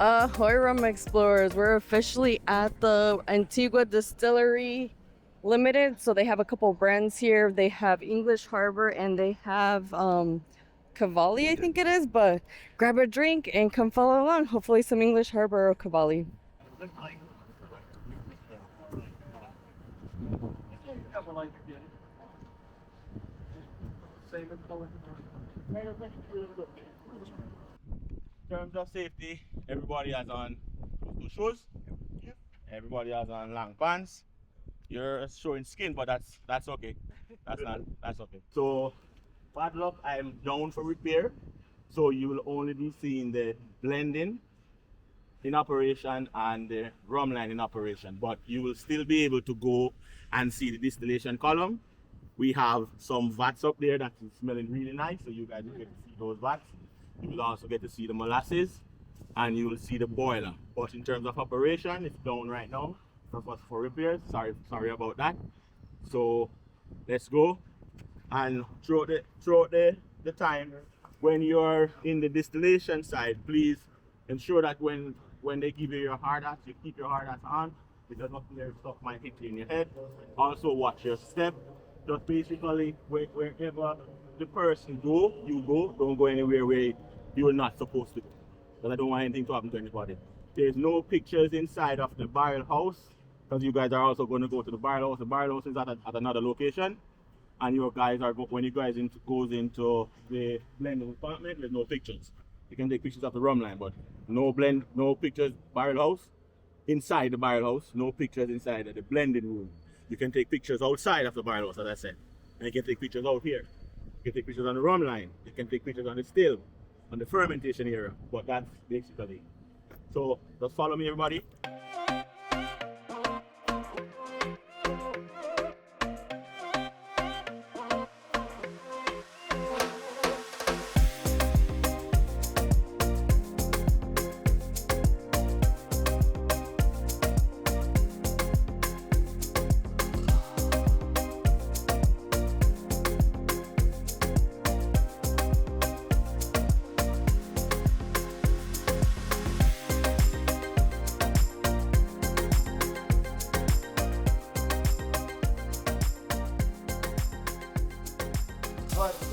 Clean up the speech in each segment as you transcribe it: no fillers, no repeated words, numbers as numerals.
Ahoy Rum Explorers, we're officially at the Antigua Distillery Limited. So they have a couple brands here. They have English Harbor and they have Cavalli, I think it is. But grab a drink and come follow along. Hopefully some English Harbor or Cavalli. In terms of safety, everybody has on two shoes. Everybody has on long pants. You're showing skin, but that's okay. That's okay. So bad luck, I'm down for repair. So you will only be seeing the blending in operation and the rum line in operation, but you will still be able to go and see the distillation column. We have some vats up there that is smelling really nice, so you guys will get to see those vats. You will also get to see the molasses and you will see the boiler. But in terms of operation, it's down right now for repairs. Sorry about that. So let's go. And throughout the time when you're in the distillation side, please ensure that when they give you your hard hats, you keep your hard hats on because nothing there stuff might hit you in your head. Also watch your step. Just basically wherever the person go, you go. Don't go anywhere where you're not supposed to go. Because I don't want anything to happen to anybody. There's no pictures inside of the barrel house because you guys are also going to go to the barrel house. The barrel house is at another location. And your guys are when you guys goes into the blending department, there's no pictures. You can take pictures of the rum line, but no pictures barrel house. Inside the barrel house, no pictures inside of the blending room. You can take pictures outside of the barrel house, as I said. And you can take pictures out here. You can take pictures on the rum line. You can take pictures on the still, on the fermentation area. But that's basically. So just follow me, everybody.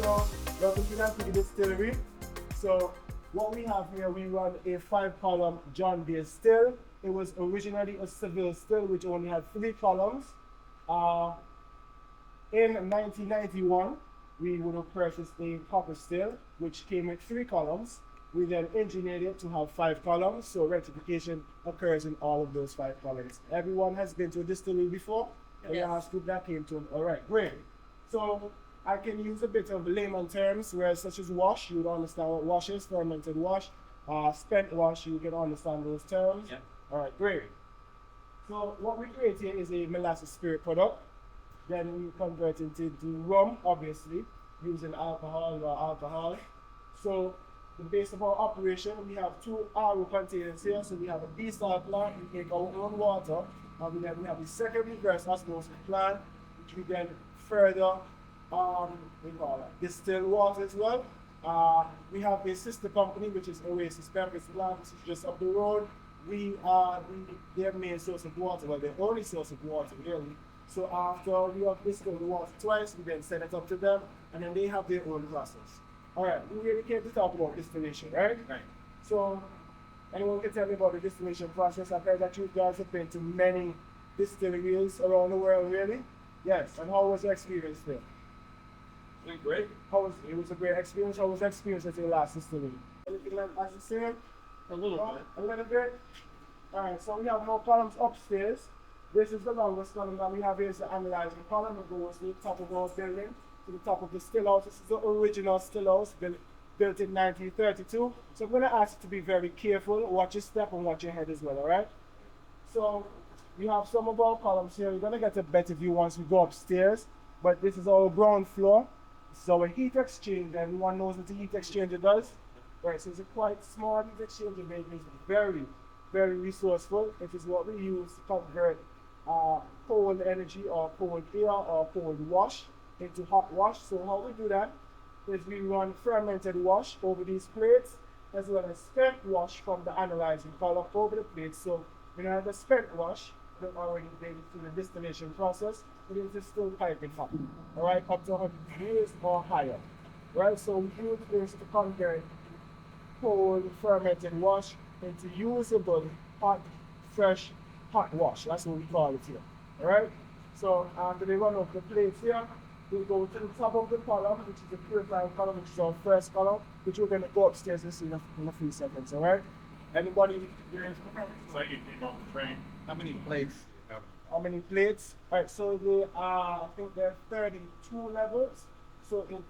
So welcome to the Antigua Distillery. So what we have here, we run a 5-column John Deere still. It was originally a Seville still, which only had 3 columns. In 1991, we would have purchased a copper still, which came with 3 columns. We then engineered it to have 5 columns, so rectification occurs in all of those 5 columns. Everyone has been to a distillery before? Yes. We asked who that came to. All right, great. So I can use a bit of layman terms, whereas such as wash, you would understand what wash is, fermented wash, spent wash, you can understand those terms. Yep. All right, great. So what we create here is a molasses spirit product. Then we convert it into rum, obviously, using alcohol or alcohol. So the base of our operation, we have 2 RO containers here. So we have a desal plant, we take our own water, and then we have the second reverse osmosis plant, which we then further distill water as well. We have a sister company, which is Oasis Beverage Plant, which is just up the road. We are their main source of water, well, their only source of water, really. So after we have distilled the water twice, we then send it up to them, and then they have their own process. All right, we really came to talk about distillation, right? Right. So, anyone can tell me about the distillation process? I've heard that you guys have been to many distilleries around the world, really? Yes, and how was your experience there? Great. It was a great experience. How was the experience at your last distillery? Anything like as you said? A little bit. A little bit? Alright, so we have more columns upstairs. This is the longest column that we have here. Is the analyzing column. It goes to the top of our building, to the top of the still house. This is the original still house built in 1932. So I'm going to ask you to be very careful. Watch your step and watch your head as well, alright? So you have some of our columns here. You're going to get a better view once we go upstairs. But this is our ground floor. This is our heat exchanger. Everyone knows what the heat exchanger does. Right, so it's a quite small heat exchanger, but it is very, very resourceful. It is what we use to convert cold energy or cold air or cold wash into hot wash. So how we do that is we run fermented wash over these plates. as well as spent wash from the analyzing column over the plate. So when you have the spent wash, they've already been through the distillation process, but it is still piping hot. Alright, up to 100 degrees or higher. Right, so we use this to convert cold fermented wash into usable hot, fresh, hot wash. That's what we call it here. Alright? So after they run off the plates here, we go to the top of the column, which is the purifying column, which is our first column, which we're going to go upstairs and see in a few seconds. Alright? Anybody? So you came off the train. How many plates? How many plates? Alright, so they are, I think there are 32 levels. So it's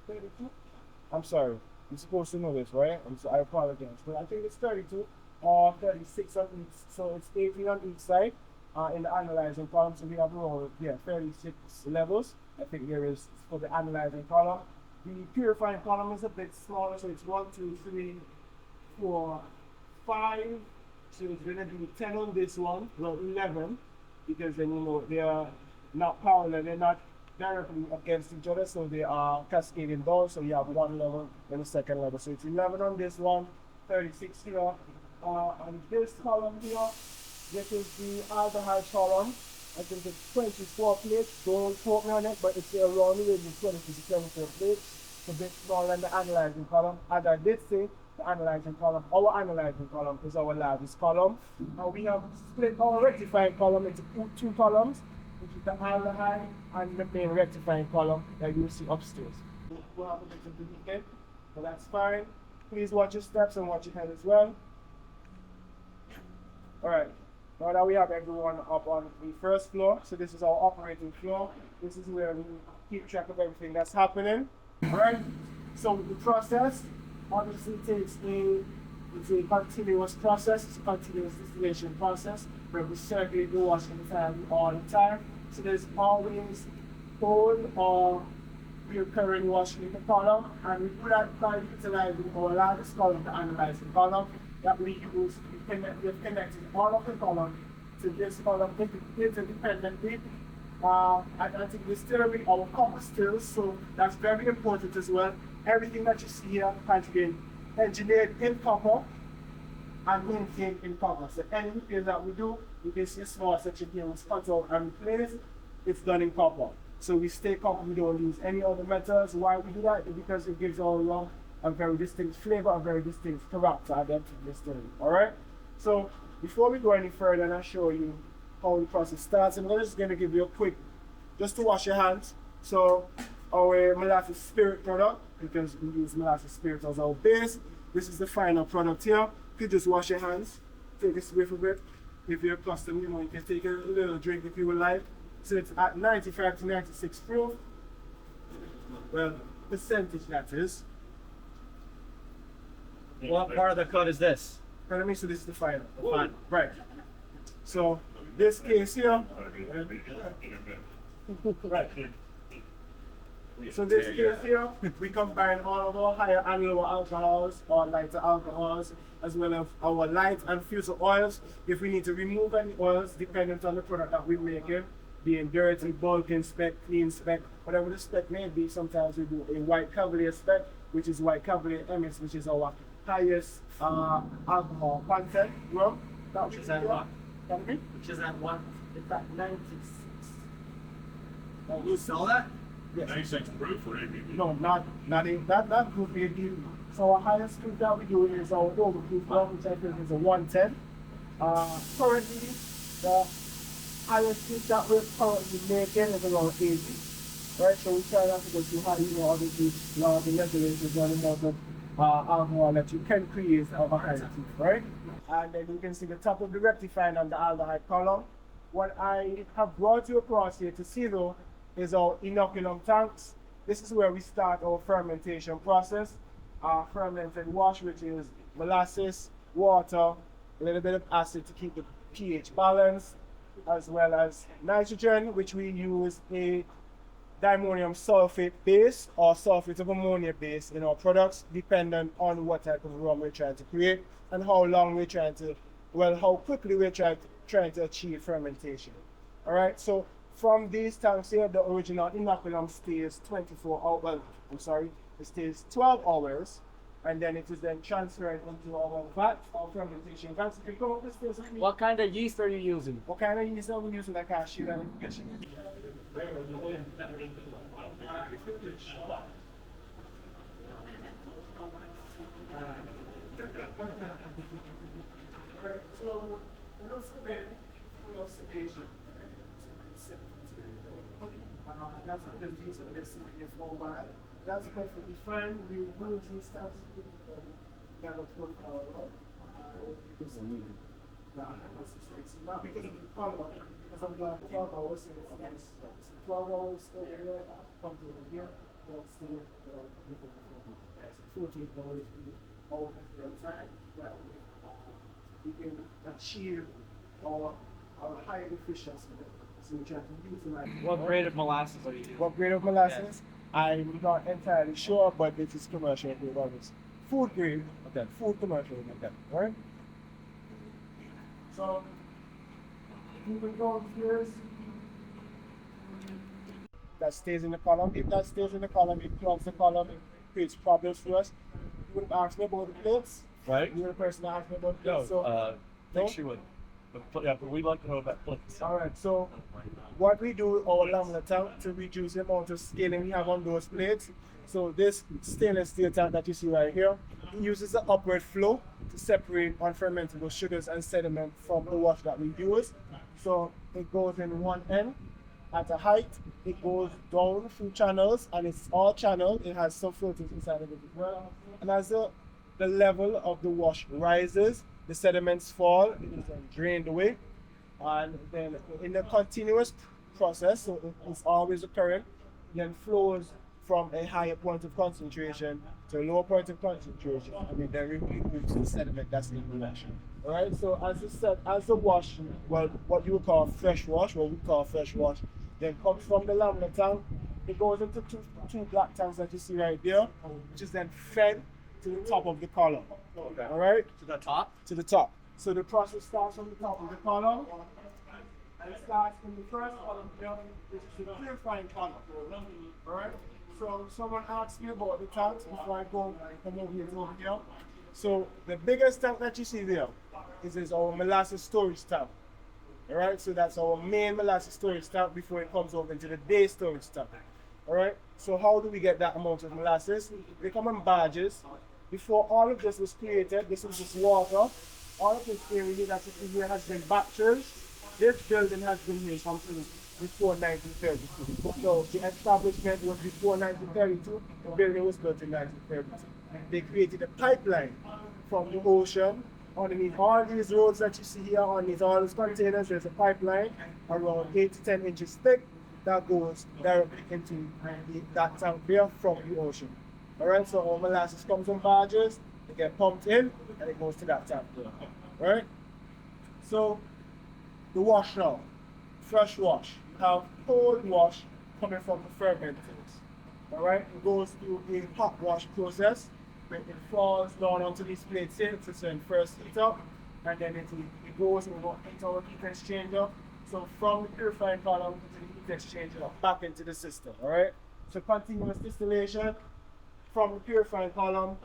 32. I'm sorry. I'm supposed to know this, right? I apologize. But I think it's 32 or 36 on each. So it's 18 on each side in the analyzing column. So we have around 36 levels. I think there is for the analyzing column. The purifying column is a bit smaller. So it's 1, 2, 3, 4, 5. So it's going to be 10 on this one. Well, 11. Because then, they are not parallel. They're not directly against each other, so they are cascading down. So you have one level and a second level. So it's 11 on this one, 36 here. On this column here, this is the aldehyde column. I think it's 24 plates. Don't quote me on it, but it's around the 20 to 24 plates. It's a bit smaller than the analyzing column. As I did say, the analyzing column, our analyzing column is our largest column. And we have split our rectifying column into two columns, which is the aldehyde and the main rectifying columm that you see upstairs. We'll have a bit of the weekend, but that's fine. Please watch your steps and watch your head as well. Alright, now that we have everyone up on the first floor, so this is our operating floor. This is where we keep track of everything that's happening. Alright, so the process obviously takes it's a continuous process, it's a continuous distillation process where we circulate the wash entirely all the time. So there's always cold or recurring wash in the column, and we do that by utilizing our largest column, the analyzing column, that we use. We've connected all of the column to this column interdependently. At Antigua Distillery, our copper stills, so that's very important as well. Everything that you see here has been engineered in copper and maintained in copper. So any repairs that we do, you can see a small section here was cut out and replaced, it's done in copper. So we stay copper, we don't use any other metals. Why we do that? Because it gives our rum a very distinct flavor, a very distinct character at the Antigua Distillery. Alright? So before we go any further and I show you how the process starts, I'm just going to give you a quick, just to wash your hands. So our molasses spirit product, because we use molasses spirit as our base. This is the final product here. You just wash your hands, take a whiff of it. If you're accustomed, you can take a little drink if you would like. So it's at 95 to 96 proof. Well, percentage that is. What part of the cut is this? Let me see, this is the final. Right. So this case here. Right. So this case here, we combine all of our higher and lower alcohols or lighter alcohols, as well as our light and fusel oils. If we need to remove any oils, dependent on the product that we're making, being dirty, bulking spec, clean spec, whatever the spec may be, sometimes we do a white Cavalier spec, which is white Cavalier MS, which is our highest alcohol content rum. Which is at what? Pardon me? Which is at what? It's at 96. You sell that? Yes. 96 proof or ABV? No, not in that group ABV. So our highest proof that we do is our overproof rum, which I think is a 110. Currently, the highest proof that we're currently making is around 80. Right, so we try not to go too high, obviously, the regulations on the amount of alcohol that you can create of a higher proof, right? And then you can see the top of the rectifying on the aldehyde column. What I have brought you across here to see though is our inoculum tanks. This is where we start our fermentation process. Fermented wash, which is molasses, water, a little bit of acid to keep the pH balanced, as well as nitrogen, which we use a diammonium sulfate base or sulfate of ammonia base in our products, dependent on what type of rum we're trying to create and how long we're trying to, how quickly we're trying to achieve fermentation. All right, so from these tanks here, the original inoculum stays 24 hours, it stays 12 hours, and then it is then transferred into our vat, our fermentation vat. So if you come up with this, What kind of yeast are you using? what kind of yeast are we using? I can't share that information. So, that's what the use of this is for a while. That's perfectly fine. We will these steps that will put our because of the follow-up. Because I'm glad 12 hours so it's 12 hours over here, come to here, that's still 14 hours all the time. That we can achieve our high efficiency. So we try to utilize. What grade of molasses are you using? What grade of molasses? I'm not entirely sure, but it is commercial grade, obviously. Food grade, okay. Food commercial, okay. Alright? So, moving down here, that stays in the column. If that stays in the column, it clogs the column, it creates problems for us. You would ask me about the plates. Right? You're the person that asked me about the No, plates. So, think she would. But we'd like to know about plates. alright, so what we do with our laminar tank to reduce the amount of scaling we have on those plates. So this stainless steel tank that you see right here, it uses the upward flow to separate unfermentable sugars and sediment from the wash that we use. So it goes in one end at a height, it goes down through channels, and it's all channeled. It has some filters inside of it as well. And as the level of the wash rises, the sediments fall, it is then drained away. And then in the continuous process, so it's always occurring, then flows from a higher point of concentration to a lower point of concentration, and it then removes the sediment that's in the wash. Alright, so as I said, as the wash, well, what you would call fresh wash, then comes from the laminar tank, it goes into two black tanks that you see right there, which is then fed to the top of the column. Okay. Alright? To the top? To the top. So the process starts from the top of the column, and it starts from the first column here, which is the purifying column. Alright? So someone asked me about the tanks before I come over here. So the biggest tank that you see there is our molasses storage tank. Alright, so that's our main molasses storage tank before it comes over into the day storage tank. Alright, so how do we get that amount of molasses? They come in barges. Before all of this was created, this was just water. All of this area that you see here has been bachelors. This building has been here since before 1932. So the establishment was before 1932. The building was built in 1932. They created a pipeline from the ocean underneath all these roads that you see here, underneath all these containers. There's a pipeline around 8 to 10 inches thick that goes directly into that tank there from the ocean. Alright, so our molasses comes in barges, it gets pumped in, and it goes to that tank there. Alright? So, the wash now, fresh wash. You have cold wash coming from the fermenters. Alright, it goes through a hot wash process. When it falls down onto these plates here, it's then first heat up, and then it goes into our heat exchanger. So from the purifying column to the heat exchanger, back into the system. Alright? So continuous distillation from the purifying column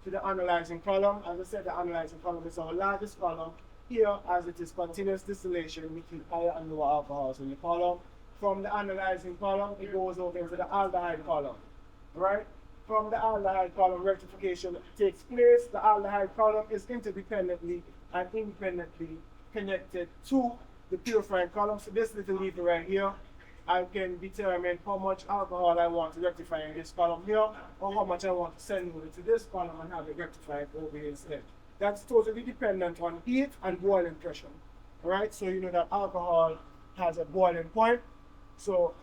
to the analyzing column. As I said, the analyzing column is our largest column. Here, as it is continuous distillation, we keep higher and lower alcohols in the column. From the analyzing column, it goes over into the aldehyde column. Right? From the aldehyde column, rectification takes place. The aldehyde column is interdependently and independently connected to the purifying column. So this little lever right here, I can determine how much alcohol I want to rectify in this column here, or how much I want to send over to this column and have it rectified over here instead. That's totally dependent on heat and boiling pressure. Alright, so you know that alcohol has a boiling point. So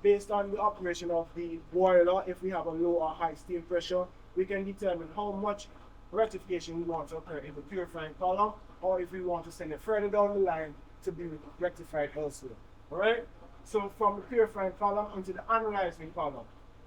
based on the operation of the boiler, if we have a low or high steam pressure, we can determine how much rectification we want to occur in the purifying column, or if we want to send it further down the line to be rectified elsewhere. Alright? So from the purifying column into the analyzing column.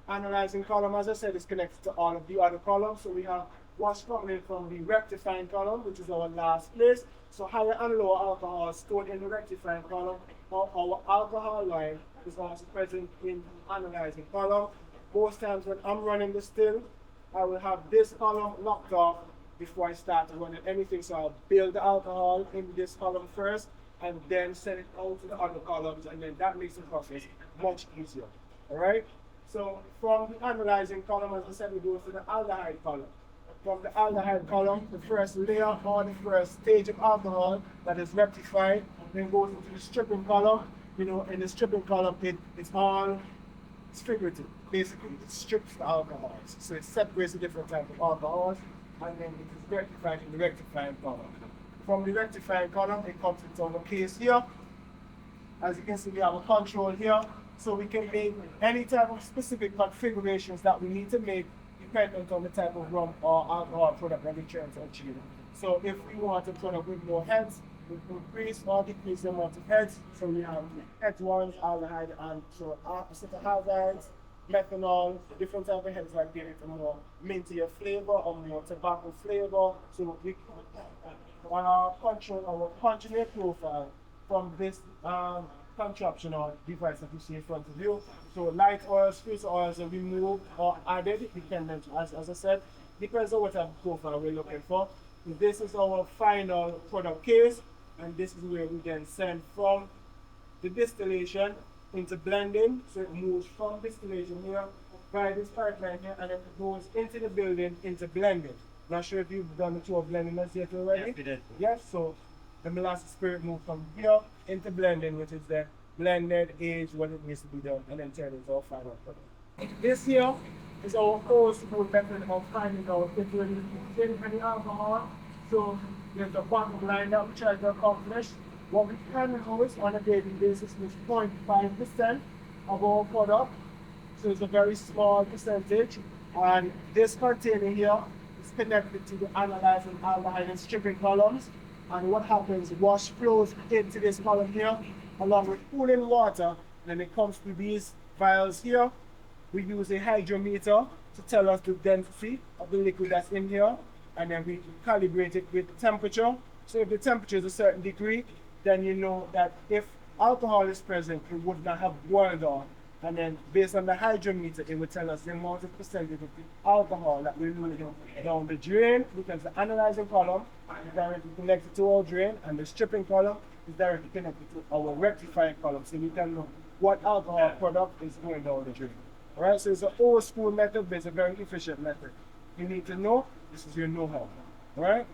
Analyzing column, as I said, is connected to all of the other columns. So we have what's coming from the rectifying column, which is our last place. So higher and lower alcohol stored in the rectifying column. Our alcohol line is also present in the analyzing column. Most times when I'm running the still, I will have this column locked off before I start running anything. So I'll build the alcohol in this column first and then send it out to the other columns, and then that makes the process much easier. All right? So from the analyzing column, as I said, we go to the aldehyde column. From the aldehyde column, the first layer or the first stage of alcohol that is rectified, then goes into the stripping column. You know, in the stripping column, it's all figurative. Basically, it strips the alcohols. So it separates the different types of alcohols, and then it is rectified in the rectifying column. From the rectifying column, it comes into our case here. As you can see, we have a control here. So we can make any type of specific configurations that we need to make dependent on the type of rum or alcohol product that we're trying to achieve. So if we want a product with more heads, we increase or decrease the amount of heads. So we have heads ones, aldehyde, and so acetylhalides, methanol, different type of heads that give it a more mintier flavor or more tobacco flavor. So we want to control our conjugate profile from this contraption or device that you see in front of you. So light oils, sweet oils are removed or added, dependent, as I said, depends on what type of profile we're looking for. This is our final product case, and this is where we then send from the distillation into blending. So it moves from distillation here by this pipeline here, and then it goes into the building into blending. Not sure if you've done the tour of blending as yet already. Yes, we did. Yes, so the molasses spirit moves from here into blending, which is the blended, aged, what it needs to be done, and then turn into our final product. This here is our old school method of finding out if we're using any alcohol. So there's the bottom line that we try to accomplish. What we can do is on a daily basis is 0.5% of our product. So it's a very small percentage. And this container here is connected to the analyzing aldehyde and stripping columns. And what happens, wash flows into this column here along with cooling water, and then it comes to these vials here. We use a hydrometer to tell us the density of the liquid that's in here, and then we calibrate it with temperature. So if the temperature is a certain degree, then you know that if alcohol is present, it would not have boiled on. And then based on the hydrometer, it would tell us the amount of percentage of the alcohol that we're losing down the drain, because the analyzing column is directly connected to our drain, and the stripping column is directly connected to our rectifying column. So we can know what alcohol product is going down the drain. Alright, so it's an old school method, but it's a very efficient method. You need to know, this is your know-how. Alright?